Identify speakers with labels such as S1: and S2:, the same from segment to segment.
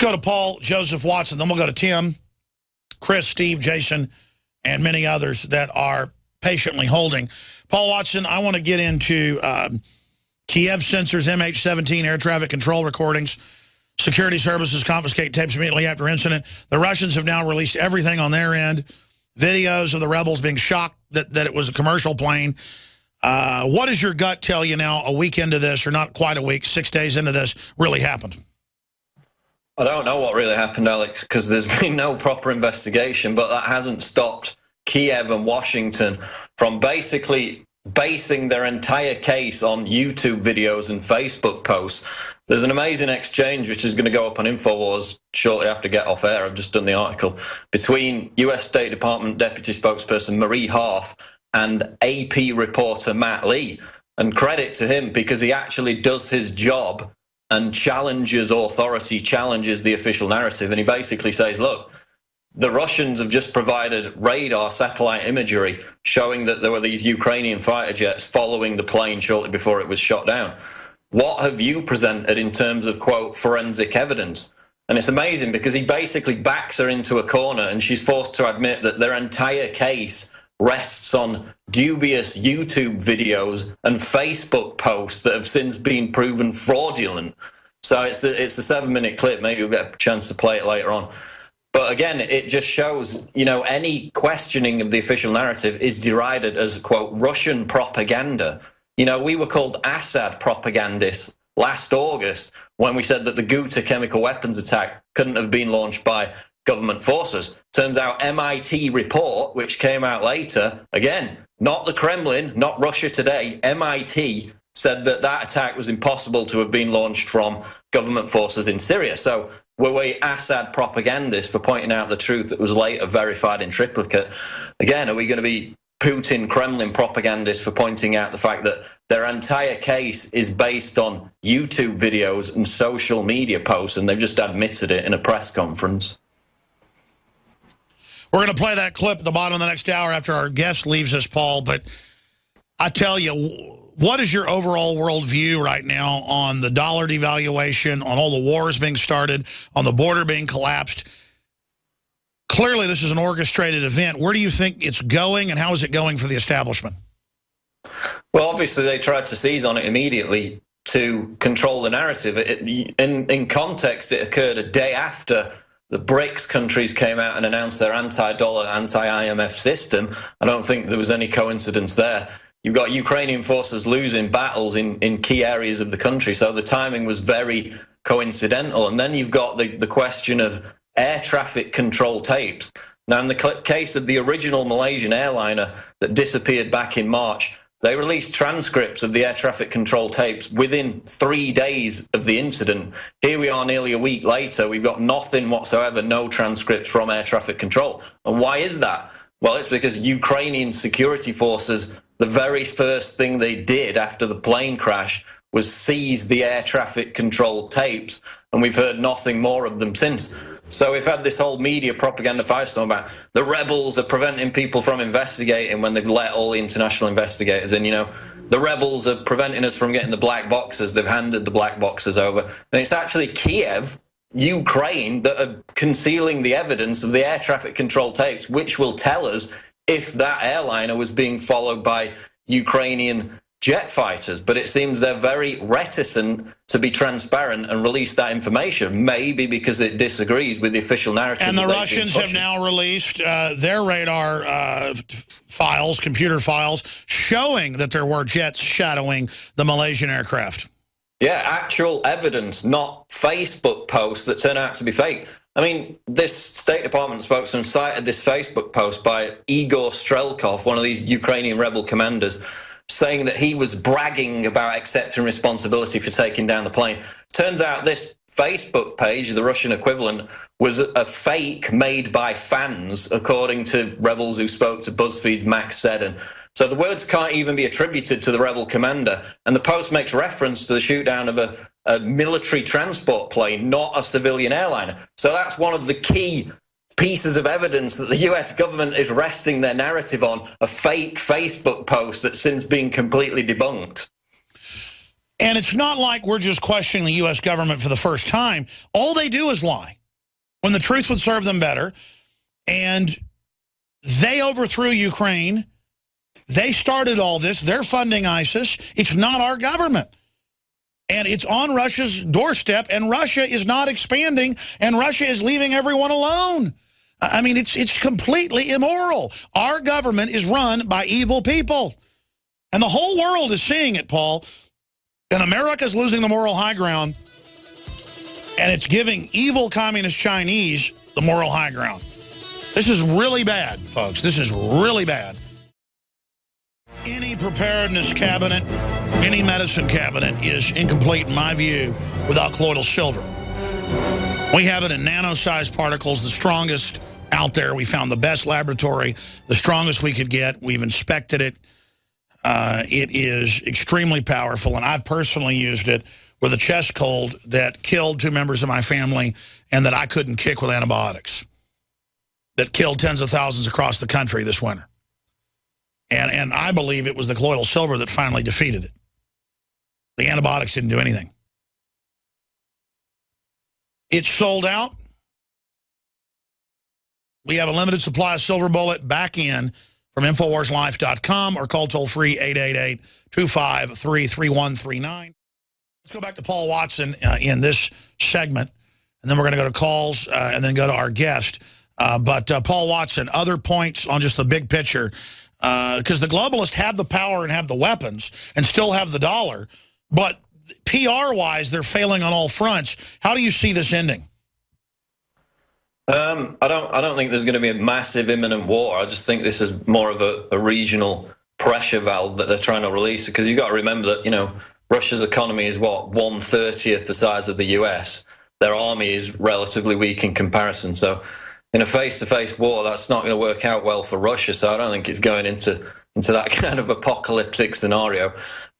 S1: go to Paul Joseph Watson. Then we'll go to Tim, Chris, Steve, Jason, and many others that are patiently holding. Paul Watson, I want to get into Kiev censors MH17 air traffic control recordings. Security services confiscate tapes immediately after incident. The Russians have now released everything on their end. Videos of the rebels being shocked that it was a commercial plane. What does your gut tell you now, a week into this, or not quite a week, 6 days into this, really happened?
S2: I don't know what really happened, Alex, because there's been no proper investigation, but that hasn't stopped Kiev and Washington from basically basing their entire case on YouTube videos and Facebook posts. There's an amazing exchange, which is going to go up on InfoWars shortly after Get Off Air, I've just done the article, between US State Department Deputy Spokesperson Marie Harf and AP reporter Matt Lee. And credit to him, because he actually does his job and challenges authority, challenges the official narrative. And he basically says, look, the Russians have just provided radar satellite imagery showing that there were these Ukrainian fighter jets following the plane shortly before it was shot down. What have you presented in terms of, quote, forensic evidence? And it's amazing because he basically backs her into a corner and she's forced to admit that their entire case rests on dubious YouTube videos and Facebook posts that have since been proven fraudulent. So it's a 7-minute clip. Maybe we'll get a chance to play it later on. But again, it just shows, you know, any questioning of the official narrative is derided as, quote, Russian propaganda. You know, we were called Assad propagandists last August when we said that the Ghouta chemical weapons attack couldn't have been launched by government forces. Turns out MIT report, which came out later, again, not the Kremlin, not Russia Today, MIT said that that attack was impossible to have been launched from government forces in Syria. So were we Assad propagandists for pointing out the truth that was later verified in triplicate? Again, are we going to be Putin Kremlin propagandists for pointing out the fact that their entire case is based on YouTube videos and social media posts, and they've just admitted it in a press conference?
S1: We're going to play that clip at the bottom of the next hour after our guest leaves us, Paul. But I tell you, what is your overall worldview right now on the dollar devaluation, on all the wars being started, on the border being collapsed? Clearly, this is an orchestrated event. Where do you think it's going, and how is it going for the establishment?
S2: Well, obviously, they tried to seize on it immediately to control the narrative. In context, it occurred a day after the BRICS countries came out and announced their anti-dollar, anti-IMF system. I don't think there was any coincidence there. You've got Ukrainian forces losing battles in key areas of the country, so the timing was very coincidental. And then you've got the question of air traffic control tapes. Now, in the case of the original Malaysian airliner that disappeared back in March, they released transcripts of the air traffic control tapes within 3 days of the incident. Here we are nearly a week later. We've got nothing whatsoever, no transcripts from air traffic control. And why is that? Well, it's because Ukrainian security forces, the very first thing they did after the plane crash was seize the air traffic control tapes, and we've heard nothing more of them since. So we've had this whole media propaganda firestorm about the rebels are preventing people from investigating when they've let all the international investigators in. You know, the rebels are preventing us from getting the black boxes. They've handed the black boxes over. And it's actually Kiev, Ukraine, that are concealing the evidence of the air traffic control tapes, which will tell us if that airliner was being followed by Ukrainian jet fighters. But it seems they're very reticent to be transparent and release that information, maybe because it disagrees with the official narrative.
S1: And the Russians have now released their radar files, computer files, showing that there were jets shadowing the Malaysian aircraft.
S2: Yeah, actual evidence, not Facebook posts that turn out to be fake. I mean, this State Department spokesman cited this Facebook post by Igor Strelkov, one of these Ukrainian rebel commanders, saying that he was bragging about accepting responsibility for taking down the plane. Turns out this Facebook page, the Russian equivalent, was a fake made by fans, according to rebels who spoke to BuzzFeed's Max Seddon. So the words can't even be attributed to the rebel commander. And the post makes reference to the shootdown of a military transport plane, not a civilian airliner. So that's one of the key pieces of evidence that the US government is resting their narrative on, a fake Facebook post that's since been completely debunked.
S1: And it's not like we're just questioning the U.S. government for the first time. All they do is lie when the truth would serve them better. And they overthrew Ukraine. They started all this. They're funding ISIS. It's not our government. And it's on Russia's doorstep, and Russia is not expanding, and Russia is leaving everyone alone. I mean, it's completely immoral. Our government is run by evil people. And the whole world is seeing it, Paul. And America's losing the moral high ground, and it's giving evil communist Chinese the moral high ground. This is really bad, folks. This is really bad. Any preparedness cabinet, any medicine cabinet is incomplete, in my view, without colloidal silver. We have it in nano-sized particles, the strongest out there. We found the best laboratory, the strongest we could get. We've inspected it. It is extremely powerful, and I've personally used it with a chest cold that killed 2 members of my family and that I couldn't kick with antibiotics, that killed tens of thousands across the country this winter. And I believe it was the colloidal silver that finally defeated it. The antibiotics didn't do anything. It's sold out. We have a limited supply of Silver Bullet back in from InfoWarsLife.com or call toll-free 888-253-3139. Let's go back to Paul Watson in this segment, and then we're going to go to calls and then go to our guest. But Paul Watson, other points on just the big picture, because the globalists have the power and have the weapons and still have the dollar, but PR-wise, they're failing on all fronts. How do you see this ending?
S2: I don't think there's going to be a massive imminent war. I just think this is more of a regional pressure valve that they're trying to release, because you've got to remember that, you know, Russia's economy is what, 1/30th the size of the US. Their army is relatively weak in comparison. So in a face-to-face war, that's not going to work out well for Russia. So I don't think it's going into that kind of apocalyptic scenario.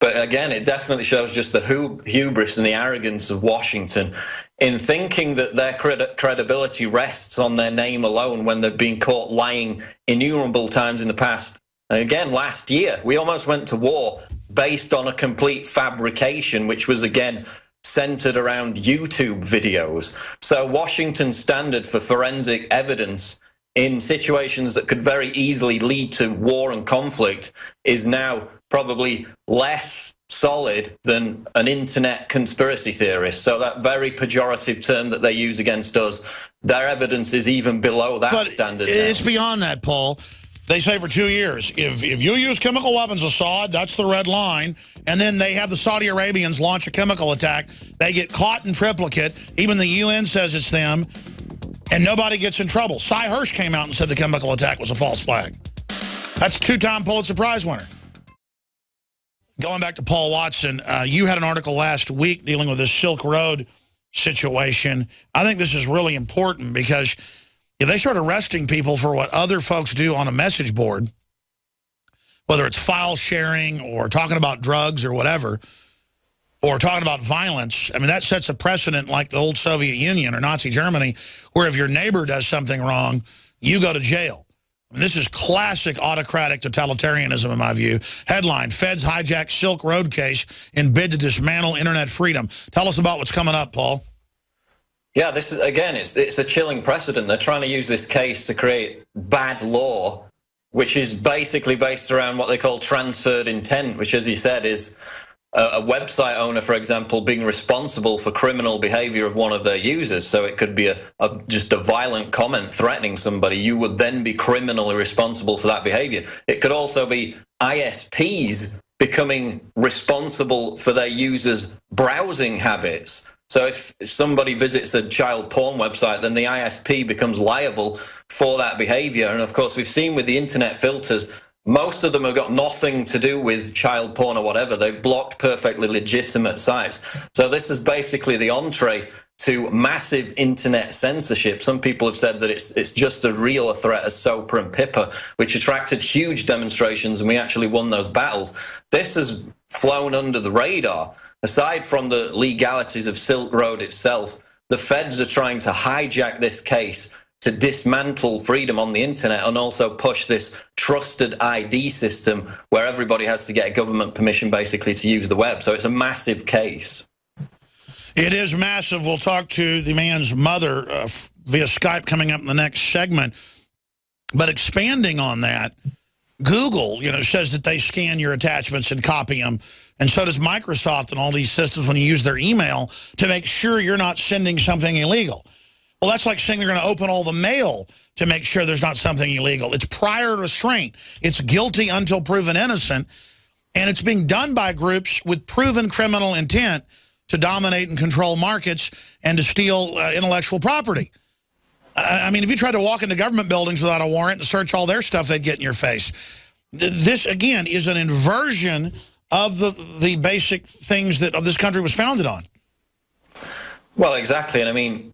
S2: But again, it definitely shows just the hubris and the arrogance of Washington in thinking that their credibility rests on their name alone when they've been caught lying innumerable times in the past. And again, last year, we almost went to war based on a complete fabrication, which was, again, centered around YouTube videos. So Washington's standard for forensic evidence in situations that could very easily lead to war and conflict is now probably less solid than an internet conspiracy theorist. So that very pejorative term that they use against us, their evidence is even below that standard.
S1: It's beyond that, Paul. They say for 2 years, if you use chemical weapons, Assad, that's the red line. And then they have the Saudi Arabians launch a chemical attack. They get caught in triplicate. Even the UN says it's them. And nobody gets in trouble. Cy Hirsch came out and said the chemical attack was a false flag. That's 2-time Pulitzer Prize winner. Going back to Paul Watson, you had an article last week dealing with this Silk Road situation. I think this is really important because if they start arresting people for what other folks do on a message board, whether it's file sharing or talking about drugs or whatever, or talking about violence, I mean, that sets a precedent like the old Soviet Union or Nazi Germany, where if your neighbor does something wrong, you go to jail. I mean, this is classic autocratic totalitarianism, in my view. Headline, Feds hijack Silk Road case in bid to dismantle internet freedom. Tell us about what's coming up, Paul.
S2: Yeah, this is, again, it's a chilling precedent. They're trying to use this case to create bad law, which is basically based around what they call transferred intent, which, as you said, is a website owner, for example, being responsible for criminal behavior of one of their users. So it could be just a violent comment threatening somebody. You would then be criminally responsible for that behavior. It could also be ISPs becoming responsible for their users' browsing habits. So if somebody visits a child porn website, then the ISP becomes liable for that behavior. And of course, we've seen with the internet filters, most of them have got nothing to do with child porn or whatever. They've blocked perfectly legitimate sites. So this is basically the entree to massive internet censorship. Some people have said that it's just as real a threat as SOPA and PIPA, which attracted huge demonstrations, and we actually won those battles. This has flown under the radar. Aside from the legalities of Silk Road itself, the feds are trying to hijack this case to dismantle freedom on the internet and also push this trusted ID system where everybody has to get government permission basically to use the web. So it's a massive case.
S1: It is massive. We'll talk to the man's mother via Skype coming up in the next segment. But expanding on that, Google, says that they scan your attachments and copy them. And so does Microsoft and all these systems when you use their email to make sure you're not sending something illegal. Well, that's like saying they're going to open all the mail to make sure there's not something illegal. It's prior restraint. It's guilty until proven innocent. And it's being done by groups with proven criminal intent to dominate and control markets and to steal intellectual property. I mean, if you tried to walk into government buildings without a warrant and search all their stuff, they'd get in your face. This, again, is an inversion of the basic things that this country was founded on.
S2: Well, exactly. And I mean,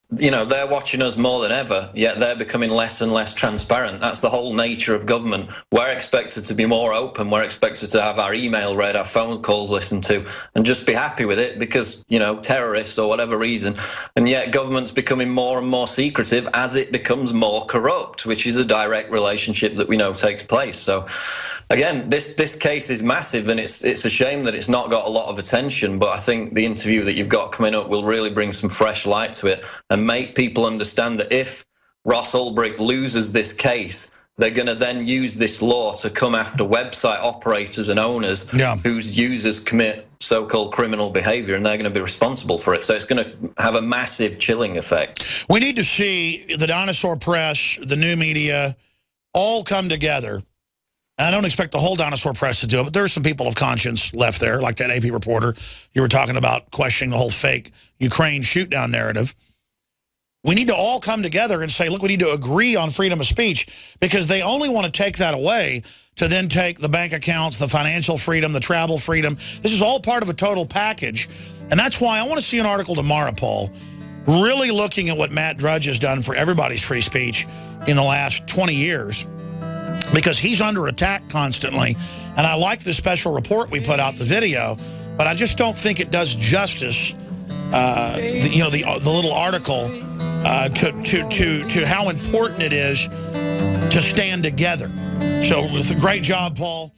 S2: they're watching us more than ever, yet they're becoming less and less transparent. That's the whole nature of government. We're expected to be more open. We're expected to have our email read, our phone calls listened to, and just be happy with it because, terrorists or whatever reason. And yet government's becoming more and more secretive as it becomes more corrupt, which is a direct relationship that we know takes place. So, again, this case is massive, and it's a shame that it's not got a lot of attention, but I think the interview that you've got coming up will really bring some fresh light to it and make people understand that if Ross Ulbricht loses this case, they're going to then use this law to come after website operators and owners whose users commit so-called criminal behavior, and they're going to be responsible for it. So it's going to have a massive chilling effect.
S1: We need to see the dinosaur press, the new media, all come together. And I don't expect the whole dinosaur press to do it, but there are some people of conscience left there, like that AP reporter you were talking about, questioning the whole fake Ukraine shoot-down narrative. We need to all come together and say, look, we need to agree on freedom of speech, because they only want to take that away to then take the bank accounts, the financial freedom, the travel freedom. This is all part of a total package. And that's why I want to see an article tomorrow, Paul, really looking at what Matt Drudge has done for everybody's free speech in the last 20 years, because he's under attack constantly. And I like the special report we put out, the video, but I just don't think it does justice, the little article, to how important it is to stand together. So it's a great job, Paul.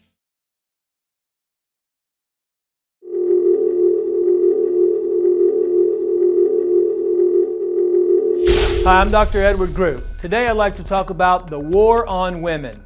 S3: Hi, I'm Dr. Edward Group. Today I'd like to talk about the war on women.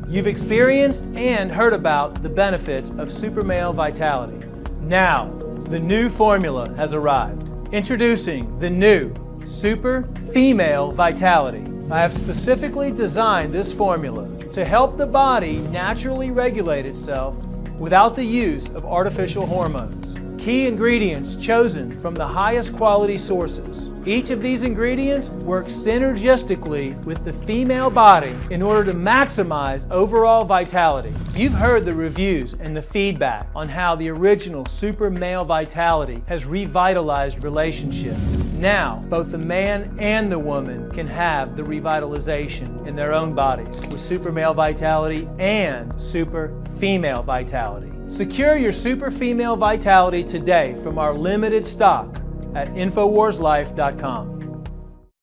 S3: You've experienced and heard about the benefits of super male vitality. Now, the new formula has arrived. Introducing the new Super Female Vitality. I have specifically designed this formula to help the body naturally regulate itself without the use of artificial hormones. Key ingredients chosen from the highest quality sources. Each of these ingredients works synergistically with the female body in order to maximize overall vitality. You've heard the reviews and the feedback on how the original Super Male Vitality has revitalized relationships. Now, both the man and the woman can have the revitalization in their own bodies with Super Male Vitality and Super Female Vitality. Secure your Super Female Vitality today from our limited stock at InfoWarsLife.com.